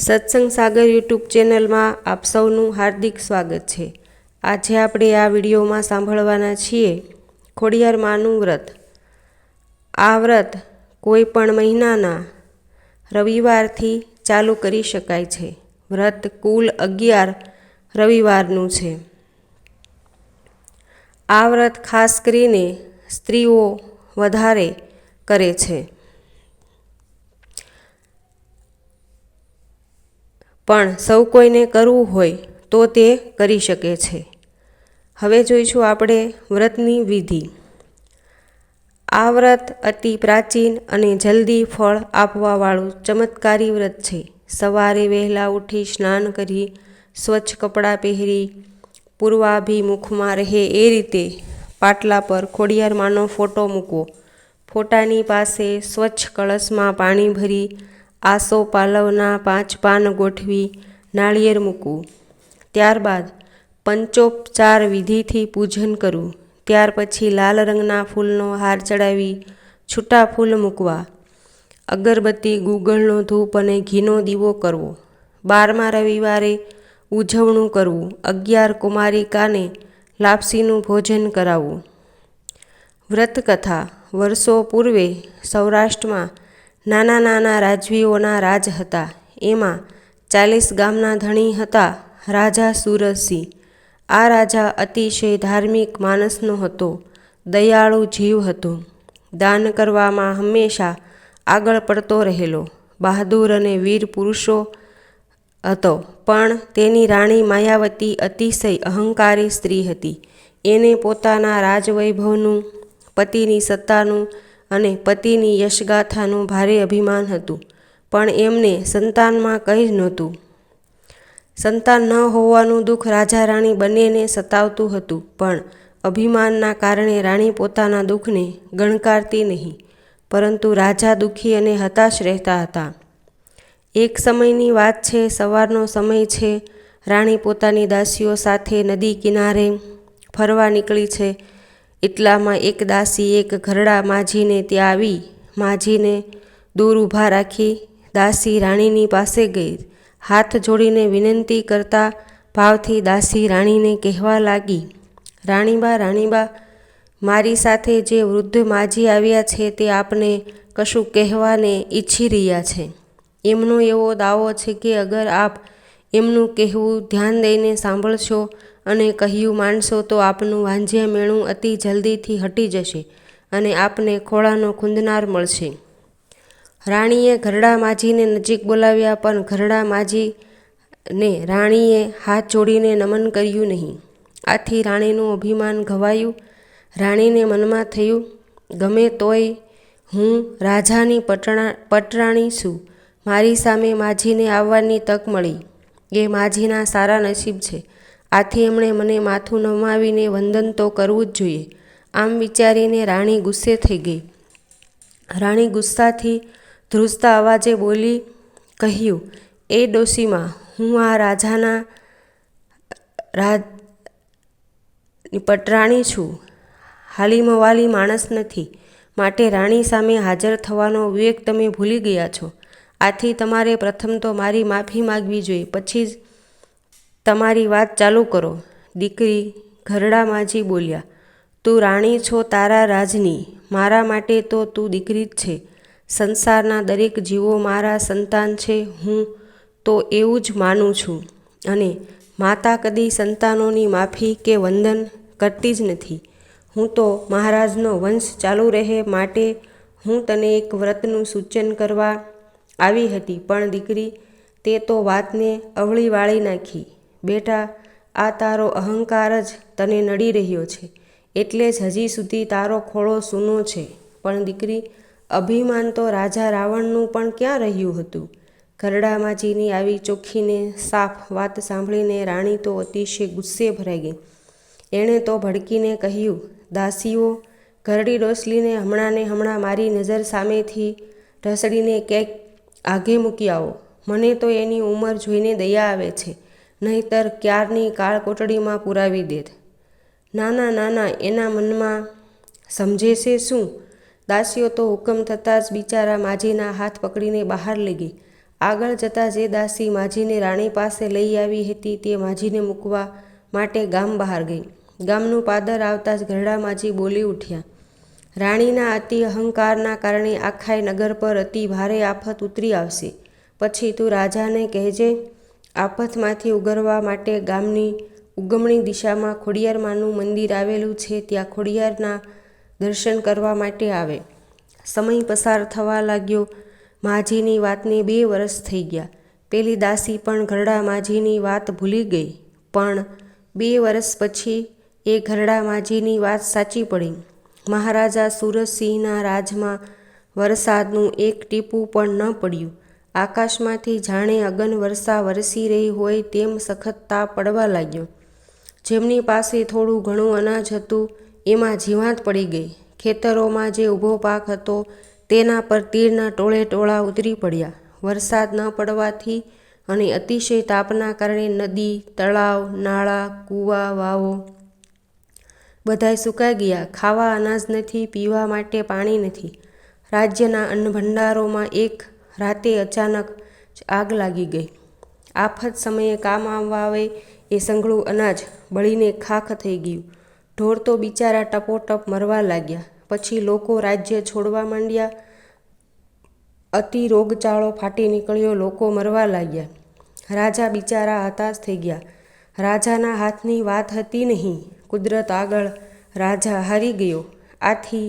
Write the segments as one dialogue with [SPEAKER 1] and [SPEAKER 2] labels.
[SPEAKER 1] સત્સંગ સાગર યુટ્યુબ ચેનલમાં આપ સૌનું હાર્દિક સ્વાગત છે। આજે આપણે આ વિડીયોમાં સાંભળવાના છીએ ખોડિયાર માનું વ્રત। આ વ્રત કોઈ પણ મહિનાના રવિવારથી ચાલુ કરી શકાય છે। વ્રત કુલ 11 રવિવારનું છે। આ વ્રત ખાસ કરીને સ્ત્રીઓ વધારે કરે છે, પણ સૌ કોઈને કરવું હોય તો તે કરી શકે છે। હવે જોઈશું આપણે વ્રતની વિધિ। આ વ્રત અતિ પ્રાચીન અને જલ્દી ફળ આપવાવાળું ચમત્કારી વ્રત છે। સવારે વહેલા ઉઠી સ્નાન કરી સ્વચ્છ કપડાં પહેરી પૂર્વાભિમુખમાં રહે એ રીતે પાટલા પર ખોડિયાર માનો ફોટો મૂકવો। ફોટાની પાસે સ્વચ્છ કળશમાં પાણી ભરી આસો પાલવના 5 પાન ગોઠવી નાળિયેર મૂકવું। ત્યારબાદ પંચોપચાર વિધિથી પૂજન કરવું। ત્યાર પછી લાલ રંગના ફૂલનો હાર ચડાવી છૂટા ફૂલ મૂકવા। અગરબત્તી, ગુગળનો ધૂપ અને ઘીનો દીવો કરવો। 12મા રવિવારે ઉજવણું કરવું। 11 કુમારિકાને લાપસીનું ભોજન કરાવવું। વ્રતકથા। વર્ષો પૂર્વે સૌરાષ્ટ્રમાં નાના નાના રાજવીઓના રાજ હતા। એમાં 40 ગામના ધણી હતા રાજા સુરસિંહ। આ રાજા અતિશય ધાર્મિક માનસનો હતો, દયાળુ જીવ હતો, દાન કરવામાં હંમેશા આગળ પડતો રહેલો, બહાદુર અને વીર પુરુષો હતો। પણ તેની રાણી માયાવતી અતિશય અહંકારી સ્ત્રી હતી। એને પોતાના રાજવૈભવનું, પતિની સત્તાનું અને પતિની યશગાથાનું ભારે અભિમાન હતું, પણ એમને સંતાનમાં કંઈ જ નહોતું। સંતાન ન હોવાનું દુઃખ રાજા રાણી બંનેને સતાવતું હતું, પણ અભિમાનના કારણે રાણી પોતાના દુઃખને ગણકારતી નહીં, પરંતુ રાજા દુઃખી અને હતાશ રહેતા હતા। એક સમયની વાત છે, સવારનો સમય છે। રાણી પોતાની દાસીઓ સાથે નદી કિનારે ફરવા નીકળી છે। એટલામાં એક દાસી એક ઘરડા માજીને ત્યાં આવી માજીને દૂર ઊભા રાખી દાસી રાણીની પાસે ગઈ। હાથ જોડીને વિનંતી કરતા ભાવથી દાસી રાણીને કહેવા લાગી, રાણીબા, રાણીબા, મારી સાથે જે વૃદ્ધ માજી આવ્યા છે તે આપને કશું કહેવાને ઈચ્છી રહ્યા છે। એમનો એવો દાવો છે કે અગર આપ એમનું કહેવું ધ્યાન દઈને સાંભળશો અને કહ્યું માનશો તો આપનું વાંઝિયા મેણું અતિ જલ્દીથી હટી જશે અને આપને ખોળાનો ખૂંદનાર મળશે। રાણીએ ઘરડા માજીને નજીક બોલાવ્યા, પણ ઘરડા માજીને રાણીએ હાથ જોડીને નમન કર્યું નહીં। આથી રાણીનું અભિમાન ઘવાયું। રાણીને મનમાં થયું, ગમે તોય હું રાજાની પટરાણી છું, મારી સામે માજીને આવવાની તક મળી એ માજીના સારા નસીબ છે। આથી એમણે મને માથું નમાવીને વંદન તો કરવું જ જોઈએ। આમ વિચારીને રાણી ગુસ્સે થઈ ગઈ। રાણી ગુસ્સાથી ધ્રુજતા અવાજે બોલી કહ્યું, એ ડોશીમા, હું આ રાજાના પટરાણી છું, હાલીમવાલી માણસ નથી, માટે રાણી સામે હાજર થવાનો વિવેક તમે ભૂલી ગયા છો। આથી તમારે પ્રથમ તો મારી માફી માગવી જોઈએ, પછી જ તમારી વાત ચાલુ કરો। દીકરી, ઘરડા માજી બોલ્યા, તું રાણી છો તારા રાજની, મારા માટે તો તું દીકરી જ છે। સંસારના દરેક જીવો મારા સંતાન છે, હું તો એવું જ માનું છું, અને માતા કદી સંતાનોની માફી કે વંદન કરતી જ નથી। હું તો મહારાજનો વંશ ચાલુ રહે માટે હું તને એક વ્રતનું સૂચન કરવા આવી હતી, પણ દીકરી તે તો વાતને અવળી વાળી નાખી। બેટા, આ તારો અહંકાર જ તને નડી રહ્યો છે, એટલે જ હજી સુધી તારો ખોળો સૂનો છે। પણ દીકરી, અભિમાન તો રાજા રાવણનું પણ ક્યાં રહ્યું હતું? ઘરડા માજીની આવી ચોખ્ખીને સાફ વાત સાંભળીને રાણી તો અતિશય ગુસ્સે ભરાઈ ગઈ। એણે તો ભડકીને કહ્યું, દાસીઓ, ઘરડી ડોસલીને હમણાં ને હમણાં મારી નજર સામેથી ઢસડીને ક્યાંક આઘે મૂકી આવો। મને તો એની ઉંમર જોઈને દયા આવે છે, નહીંતર ક્યારની કાળ કોટડીમાં પુરાવી દેત। નાના નાના, એના મનમાં સમજે છે શું? દાસીઓ તો હુકમ થતાં જ બિચારા માજીના હાથ પકડીને બહાર લઈ ગઈ। આગળ જતાં જે દાસી માજીને રાણી પાસે લઈ આવી હતી તે માજીને મૂકવા માટે ગામ બહાર ગઈ. ગામનું પાદર આવતાં જ ઘરડા માજી બોલી ઉઠ્યા, રાણીના અતિ અહંકારના કારણે આખાય નગર પર અતિ ભારે આફત ઉતરી આવશે. પછી તું રાજાને કહેજે, આફતમાંથી ઉગરવા માટે ગામની ઉગમણી દિશામાં ખોડિયારમાંનું મંદિર આવેલું છે, ત્યાં ખોડિયારના દર્શન કરવા માટે આવે. સમય પસાર થવા લાગ્યો. માજીની વાતને 2 વર્ષ થઈ ગયા. પેલી દાસી પણ ઘરડા માજીની વાત ભૂલી ગઈ. પણ 2 વર્ષ પછી એ ઘરડા માજીની વાત સાચી પડી. મહારાજા સુરસિંહના રાજમાં વરસાદનું એક ટીપું પણ ન પડ્યું. આકાશમાંથી જાણે અગન વર્ષા વરસી રહી હોય તેમ સખત તાપ પડવા લાગ્યો. જેમની પાસે થોડું ઘણું અનાજ હતું એમાં જીવાત પડી ગઈ. ખેતરોમાં જે ઊભો પાક હતો તેના પર તીડના ટોળે ટોળા ઉતરી પડ્યા. વરસાદ ન પડવાથી અને અતિશય તાપના કારણે નદી, તળાવ, નાળા, કૂવા, વાવો બધાય સુકાઈ ગયા. ખાવા અનાજ નથી, પીવા માટે પાણી નથી. રાજ્યના અન્ન ભંડારોમાં એક રાતે અચાનક જ આગ લાગી ગઈ. આફત સમયે કામ આવવા આવે એ સંઘળું અનાજ બળીને ખાખ થઈ ગયું. ઢોર તો બિચારા ટપોટપ મરવા લાગ્યા. પછી લોકો રાજ્ય છોડવા માંડ્યા. અતિ રોગચાળો ફાટી નીકળ્યો. લોકો મરવા લાગ્યા. રાજા બિચારા હતાશ થઈ ગયા. રાજાના હાથની વાત હતી નહીં. કુદરત આગળ રાજા હારી ગયો. આથી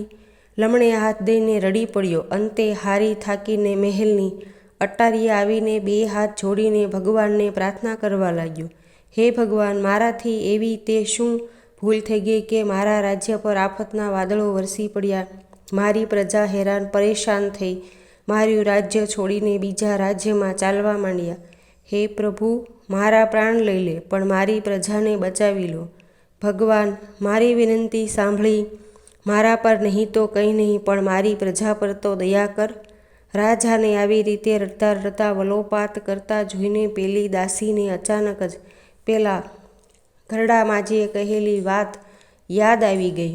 [SPEAKER 1] લમણે હાથ દઈને રડી પડ્યો. અંતે હારી થાકીને મહેલની અટારીએ આવીને 2 હાથ જોડીને ભગવાનને પ્રાર્થના કરવા લાગ્યો. હે ભગવાન, મારાથી એવી તે શું ભૂલ થઈ ગઈ કે મારા રાજ્ય પર આફતના વાદળો વરસી પડ્યા? મારી પ્રજા હેરાન પરેશાન થઈ મારું રાજ્ય છોડીને બીજા રાજ્યમાં ચાલવા માંડ્યા. હે પ્રભુ, મારા પ્રાણ લઈ લે, પણ મારી પ્રજાને બચાવી લો. ભગવાન, મારી વિનંતી સાંભળી મારા પર નહીં તો કંઈ નહીં, પણ મારી પ્રજા પર તો દયા કર. રાજાને આવી રીતે રડતા રડતા વલોપાત કરતા જોઈને પેલી દાસીને અચાનક જ પેલા ઘરડા માજીએ કહેલી વાત યાદ આવી ગઈ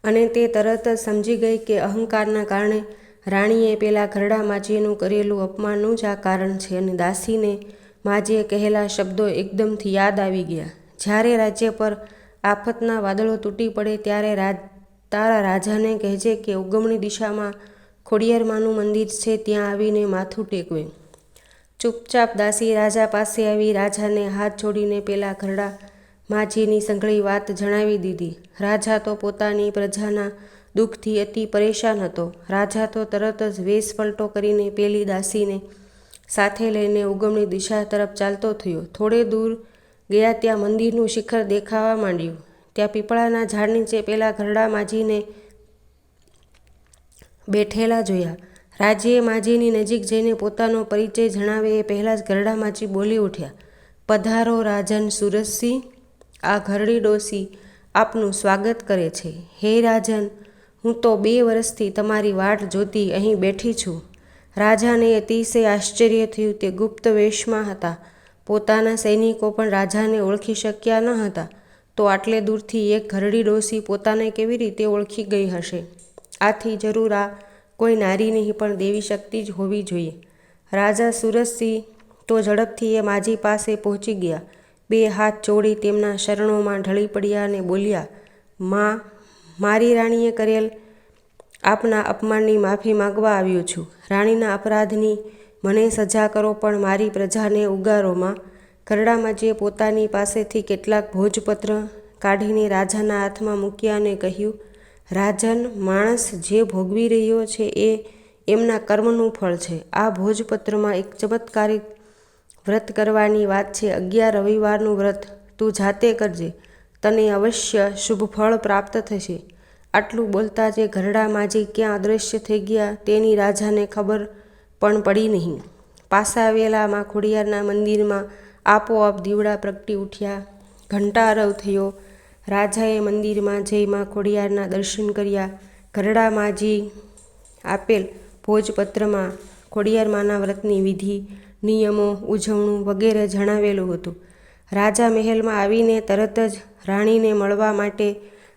[SPEAKER 1] અને તે તરત જ સમજી ગઈ કે અહંકારના કારણે રાણીએ પેલા ઘરડા માજીનું કરેલું અપમાનનું જ આ કારણ છે. અને દાસીને માજીએ કહેલા શબ્દો એકદમથી યાદ આવી ગયા. જ્યારે રાજ્ય પર આફતના વાદળો તૂટી પડે ત્યારે તારા રાજાને કહેજે કે ઉગમણી દિશામાં ખોડિયારમાંનું મંદિર છે, ત્યાં આવીને માથું ટેકવે. ચૂપચાપ દાસી રાજા પાસે આવી રાજાને હાથ જોડીને પેલા ઘરડા માજીની સંઘળી વાત જણાવી દીધી. રાજા તો પોતાની પ્રજાના દુઃખથી અતિ પરેશાન હતો. રાજા તો તરત જ વેશ પલટો કરીને પેલી દાસીને સાથે લઈને ઉગમણી દિશા તરફ ચાલતો થયો. થોડે દૂર ગયા ત્યાં મંદિરનું શિખર દેખાવા માંડ્યું. ત્યાં પીપળાના ઝાડ નીચે પેલા ઘરડા માજીને બેઠેલા જોયા. રાજ્યે માજીની નજીક જઈને પોતાનો પરિચય જણાવે એ પહેલાં જ ઘરડા માજી બોલી ઉઠ્યા, પધારો રાજન સુરસિંહ, આ ઘરડી ડોસી આપનું સ્વાગત કરે છે. હે રાજન, હું તો 2 વર્ષથી તમારી વાટ જોતી અહીં બેઠી છું. રાજાને અતિશય આશ્ચર્ય થયું. તે ગુપ્ત વેશમાં હતા. પોતાના સૈનિકો પણ રાજાને ઓળખી શક્યા ન હતા, તો આટલે દૂરથી એક ઘરડી ડોસી પોતાને કેવી રીતે ઓળખી ગઈ હશે? આથી જરૂર આ કોઈ નારી નહીં પણ દેવી શક્તિ જ હોવી જોઈએ. રાજા સુરસિંહ તો ઝડપથી એ માજી પાસે પહોંચી ગયા. 2 હાથ જોડી તેમના શરણોમાં ઢળી પડ્યા અને બોલ્યા, માં, મારી રાણીએ કરેલ આપના અપમાનની માફી માગવા આવ્યો છું. રાણીના અપરાધની મને સજા કરો, પણ મારી પ્રજાને ઉગારોમાં. ઘરડા માજીએ પોતાની પાસેથી કેટલાક ભોજપત્ર કાઢીને રાજાના હાથમાં મૂક્યા અને કહ્યું, રાજન, માણસ જે ભોગવી રહ્યો છે એ એમના કર્મનું ફળ છે. આ ભોજપત્રમાં એક ચમત્કારિક વ્રત કરવાની વાત છે. 11 રવિવારનું વ્રત તું જાતે કરજે, તને અવશ્ય શુભ ફળ પ્રાપ્ત થશે. આટલું બોલતા જે ઘરડા માજી ક્યાં અદૃશ્ય થઈ ગયા તેની રાજાને ખબર પણ પડી નહીં. પાસા આવેલા માં ખોડિયારના મંદિરમાં આપોઆપ દીવડા પ્રગટી ઉઠ્યા. ઘંટારવ થયો. રાજાએ મંદિરમાં જઈ માં ખોડિયારના દર્શન કર્યા. ઘરડા માજી આપેલ ભોજપત્રમાં ખોડિયારમાંના વ્રતની વિધિ, નિયમો, ઉજવણું વગેરે જણાવેલું હતું. રાજા મહેલમાં આવીને તરત જ રાણીને મળવા માટે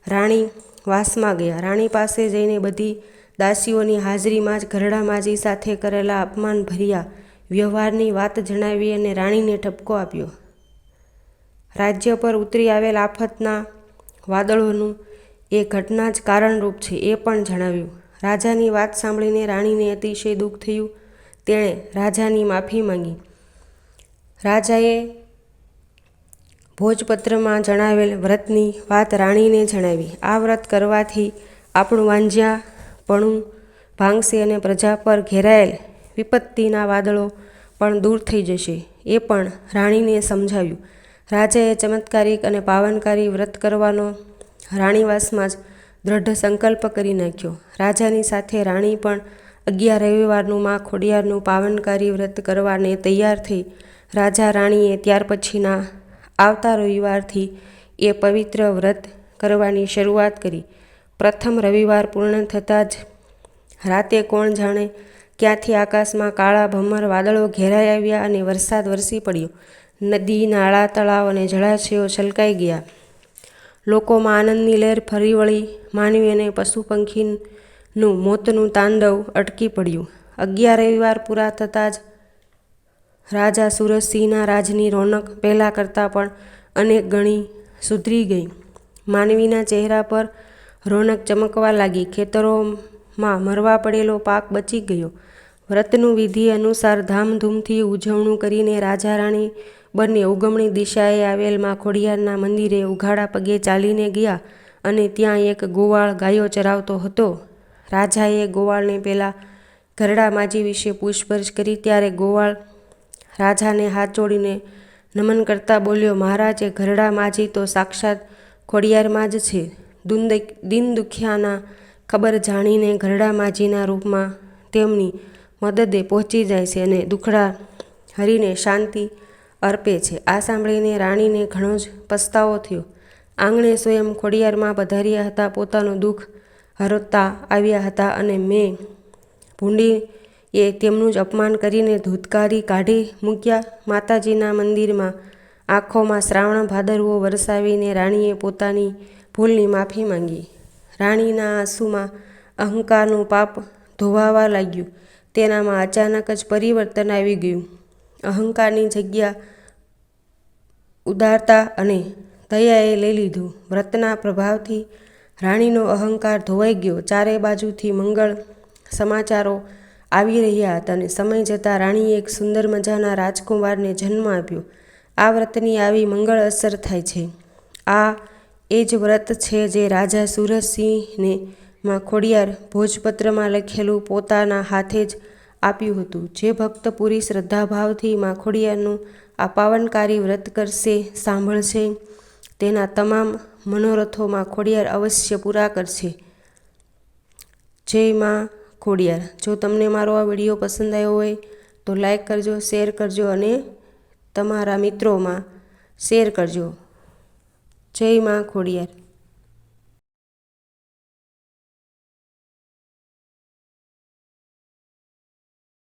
[SPEAKER 1] રાણી વાસમાં ગયા. રાણી પાસે જઈને બધી દાસીઓની હાજરીમાં જ ઘરડામાજી સાથે કરેલા અપમાનભર્યા વ્યવહારની વાત જણાવી અને રાણીને ઠપકો આપ્યો. રાજ્ય પર ઉતરી આવેલ આફતના વાદળોનું એ ઘટના જ કારણરૂપ છે એ પણ જણાવ્યું. રાજાની વાત સાંભળીને રાણીને અતિશય દુઃખ થયું. તેણે રાજાની માફી માંગી. રાજાએ ભોજપત્રમાં જણાવેલ વ્રતની વાત રાણીને જણાવી. આ વ્રત કરવાથી આપણું વાંઝ્યાપણું ભાંગશે અને પ્રજા પર ઘેરાયેલ વિપત્તિના વાદળો પણ દૂર થઈ જશે એ પણ રાણીને સમજાવ્યું. રાજાએ ચમત્કારિક અને પાવનકારી વ્રત કરવાનો રાણીવાસમાં જ દ્રઢ સંકલ્પ કરી નાખ્યો. રાજાની સાથે રાણી પણ 11 રવિવારનું મા ખોડિયારનું પાવનકારી વ્રત કરવાને તૈયાર થઈ. રાજા રાણીએ ત્યાર પછીના આવતા રવિવારથી એ પવિત્ર વ્રત કરવાની શરૂઆત કરી. પ્રથમ રવિવાર પૂર્ણ થતાં જ રાતે કોણ જાણે ક્યાંથી આકાશમાં કાળા ભમર વાદળો ઘેરાઈ આવ્યા અને વરસાદ વરસી પડ્યો. નદી, નાળા, તળાવ અને જળાશયો છલકાઈ ગયા. લોકોમાં આનંદની લહેર ફરી વળી. માનવી અને પશુ પંખીનું મોતનું તાંડવ અટકી પડ્યું. 11 રવિવાર પૂરા થતાં જ રાજા સુરસિંહના રાજની રોનક પહેલાં કરતાં પણ અનેક ગણી સુધરી ગઈ. માનવીના ચહેરા પર રોનક ચમકવા લાગી. ખેતરોમાં મરવા પડેલો પાક બચી ગયો. વ્રતનું વિધિ અનુસાર ધામધૂમથી ઉજવણું કરીને રાજા રાણી બંને ઉગમણી દિશાએ આવેલ મા ખોડિયારના મંદિરે ઉઘાડા પગે ચાલીને ગયા અને ત્યાં એક ગોવાળ ગાયો ચરાવતો હતો. રાજાએ ગોવાળને પહેલાં ઘરડામાજી વિશે પૂછપરછ કરી. ત્યારે ગોવાળ રાજાને હાથ જોડીને નમન કરતા બોલ્યો, મહારાજ, એ ઘરડામાજી તો સાક્ષાત ખોડિયારમાં જ છે. દીન દુખિયાના ખબર જાણીને ઘરડામાજીના રૂપમાં તેમની મદદે પહોંચી જાય છે અને દુખડા હરીને શાંતિ અર્પે છે. આ સાંભળીને રાણીને ઘણો જ પસ્તાવો થયો. આંગણે સ્વયં ખોડિયારમાં પધાર્યા હતા. પોતાનું દુઃખ હરતા આવ્યા હતા અને મેં ભૂંડીએ તેમનું જ અપમાન કરીને ધૂતકારી કાઢી મૂક્યા. માતાજીના મંદિરમાં આંખોમાં શ્રાવણ ભાદરવો વરસાવીને રાણીએ પોતાની ભૂલની માફી માંગી. રાણીના આંસુમાં અહંકારનું પાપ ધોવાવા લાગ્યું. તેનામાં અચાનક જ પરિવર્તન આવી ગયું. અહંકારની જગ્યા ઉદારતા અને દયાએ લઈ લીધું. વ્રતના પ્રભાવથી રાણીનો અહંકાર ધોવાઈ ગયો. ચારે બાજુથી મંગળ સમાચારો આવી રહ્યા હતા અને સમય જતાં રાણીએ એક સુંદર મજાના રાજકુમારને જન્મ આપ્યો. આ વ્રતની આવી મંગળ અસર થાય છે. આ એ જ વ્રત છે જે રાજા સુરસિંહને મા ખોડિયાર ભોજપત્રમાં લખેલું પોતાના હાથે જ આપ્યું હતું. જે ભક્ત પૂરી શ્રદ્ધાભાવથી મા ખોડિયારનું આ પાવનકારી વ્રત કરશે, સાંભળશે, તેના તમામ મનોરથો મા ખોડિયાર અવશ્ય પૂરા કરશે. જય મા ખોડિયાર. જો તમને મારો આ વિડીયો પસંદ આવ્યો હોય તો લાઈક કરજો, શેર કરજો અને તમારા મિત્રોમાં શેર કરજો. જય મા ખોડિયાર.